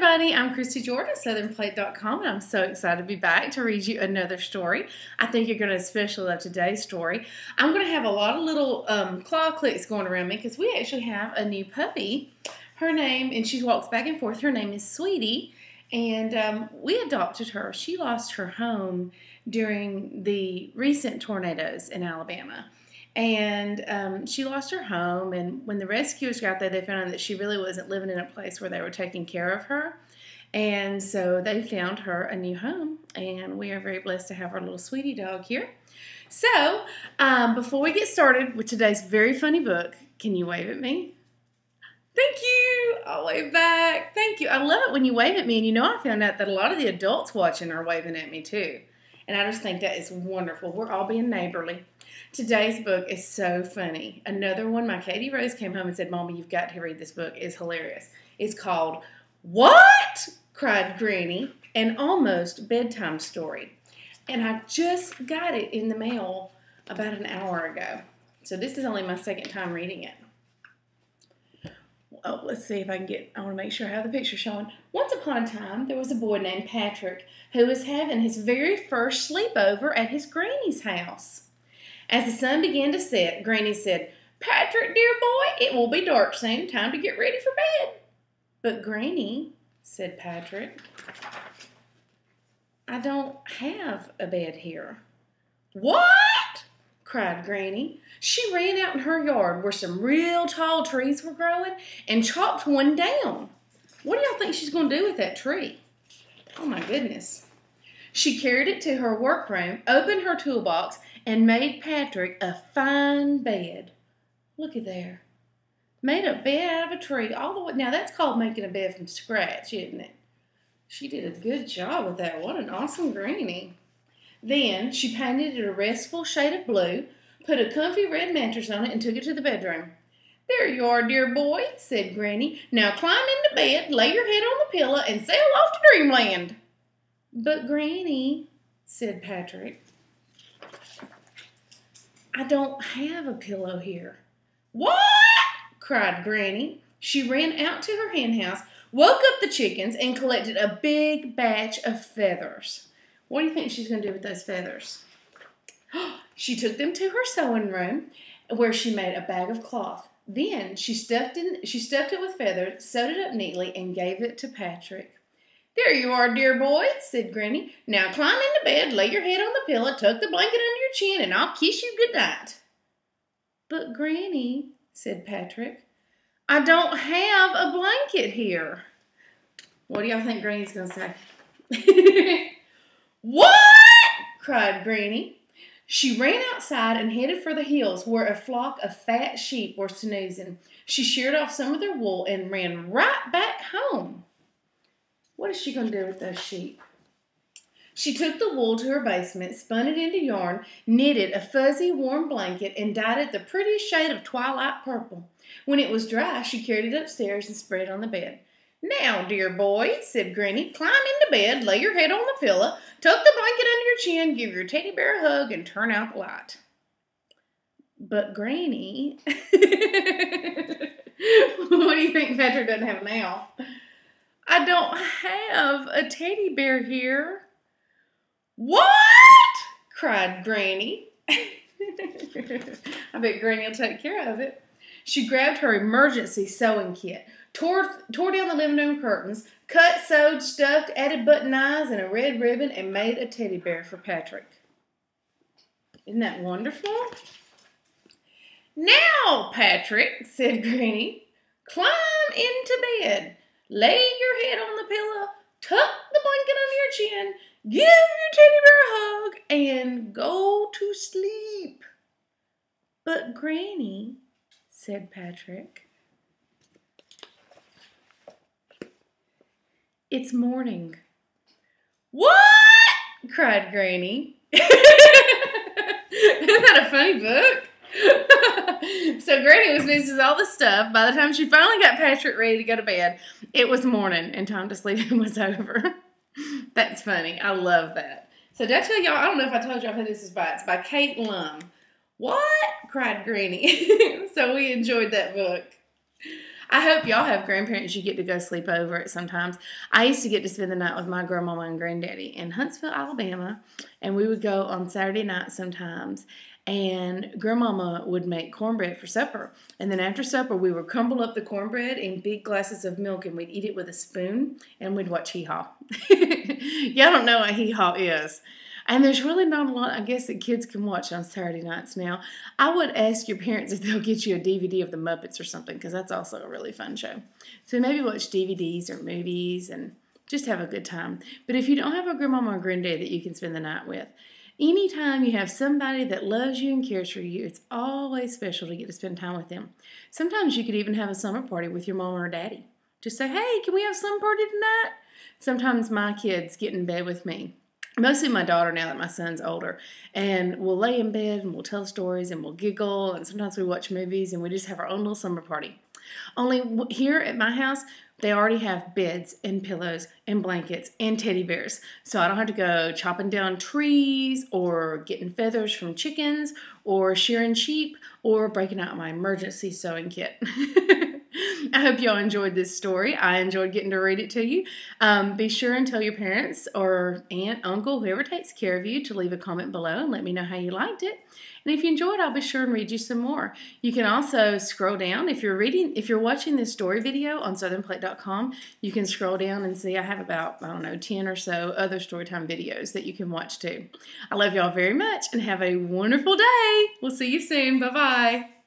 everybody, I'm Christy Jordan, southernplate.com, and I'm so excited to be back to read you another story. I think you're going to especially love today's story. I'm going to have a lot of little claw clicks going around me because we actually have a new puppy. Her name, and she walks back and forth, her name is Sweetie, and we adopted her. She lost her home during the recent tornadoes in Alabama. And she lost her home, and when the rescuers got there, they found out that she really wasn't living in a place where they were taking care of her. And so they found her a new home, and we are very blessed to have our little Sweetie dog here. So, before we get started with today's very funny book, can you wave at me? Thank you. I'll wave back. Thank you. I love it when you wave at me, and you know I found out that a lot of the adults watching are waving at me too. And I just think that is wonderful. We're all being neighborly. Today's book is so funny. Another one, my Katie Rose came home and said, Mommy, you've got to read this book. It's hilarious. It's called, What? Cried Granny, an almost bedtime story. And I just got it in the mail about an hour ago. So this is only my second time reading it. Oh, let's see if I can I want to make sure I have the picture showing. Once upon a time, there was a boy named Patrick who was having his very first sleepover at his granny's house. As the sun began to set, Granny said, Patrick, dear boy, it will be dark soon. Time to get ready for bed. But Granny, said Patrick, I don't have a bed here. What? Cried Granny. She ran out in her yard where some real tall trees were growing and chopped one down. What do y'all think she's going to do with that tree? Oh my goodness. She carried it to her workroom, opened her toolbox, and made Patrick a fine bed. Look at there. Made a bed out of a tree all the way. Now that's called making a bed from scratch, isn't it? She did a good job with that. What an awesome granny. Then she painted it a restful shade of blue, put a comfy red mattress on it, and took it to the bedroom. There you are, dear boy, said Granny. Now climb into bed, lay your head on the pillow, and sail off to dreamland. But Granny, said Patrick, I don't have a pillow here. What? Cried Granny. She ran out to her hen house, woke up the chickens, and collected a big batch of feathers. What do you think she's going to do with those feathers? She took them to her sewing room, where she made a bag of cloth. Then she stuffed it with feathers, sewed it up neatly, and gave it to Patrick. There you are, dear boy, said Granny. Now climb into bed, lay your head on the pillow, tuck the blanket under your chin, and I'll kiss you good night. But Granny, said Patrick, I don't have a blanket here. What do y'all think Granny's going to say? What? Cried Granny. She ran outside and headed for the hills where a flock of fat sheep were snoozing. She sheared off some of their wool and ran right back home. What is she going to do with those sheep? She took the wool to her basement, spun it into yarn, knitted a fuzzy, warm blanket, and dyed it the prettiest shade of twilight purple. When it was dry, she carried it upstairs and spread it on the bed. Now, dear boy, said Granny, climb into bed, lay your head on the pillow, tuck the blanket under your chin, give your teddy bear a hug, and turn out the light. But Granny, what do you think Patrick doesn't have now? I don't have a teddy bear here. What? Cried Granny. I bet Granny will take care of it. She grabbed her emergency sewing kit, tore down the living room curtains, cut, sewed, stuffed, added button eyes and a red ribbon, and made a teddy bear for Patrick. Isn't that wonderful? Now, Patrick, said Granny, climb into bed. Lay your head on the pillow, tuck the blanket under your chin, give your teddy bear a hug, and go to sleep. But Granny, said Patrick, it's morning. What? Cried Granny. Isn't that a funny book? So Granny was missing all the stuff. By the time she finally got Patrick ready to go to bed, it was morning and time to sleep was over. That's funny. I love that. So did I tell y'all, I don't know if I told y'all who this is by. It's by Kate Lum. What? Cried Granny. So we enjoyed that book. I hope y'all have grandparents you get to go sleep over at sometimes. I used to get to spend the night with my grandmama and granddaddy in Huntsville, Alabama, and we would go on Saturday night sometimes, and grandmama would make cornbread for supper. And then after supper, we would crumble up the cornbread in big glasses of milk, and we'd eat it with a spoon, and we'd watch Hee Haw. Y'all don't know what Hee Haw is. And there's really not a lot, I guess, that kids can watch on Saturday nights now. I would ask your parents if they'll get you a DVD of the Muppets or something, because that's also a really fun show. So maybe watch DVDs or movies and just have a good time. But if you don't have a grandmama or granddad that you can spend the night with, anytime you have somebody that loves you and cares for you, it's always special to get to spend time with them. Sometimes you could even have a summer party with your mama or daddy. Just say, hey, can we have a summer party tonight? Sometimes my kids get in bed with me. Mostly my daughter now that my son's older. And we'll lay in bed and we'll tell stories and we'll giggle. And sometimes we watch movies and we just have our own little summer party. Only here at my house, they already have beds and pillows and blankets and teddy bears. So I don't have to go chopping down trees or getting feathers from chickens or shearing sheep or breaking out my emergency sewing kit. I hope y'all enjoyed this story. I enjoyed getting to read it to you. Be sure and tell your parents or aunt, uncle, whoever takes care of you to leave a comment below and let me know how you liked it. And if you enjoyed, I'll be sure and read you some more. You can also scroll down. If you're watching this story video on southernplate.com, you can scroll down and see I have about, 10 or so other storytime videos that you can watch too. I love y'all very much and have a wonderful day. We'll see you soon. Bye-bye.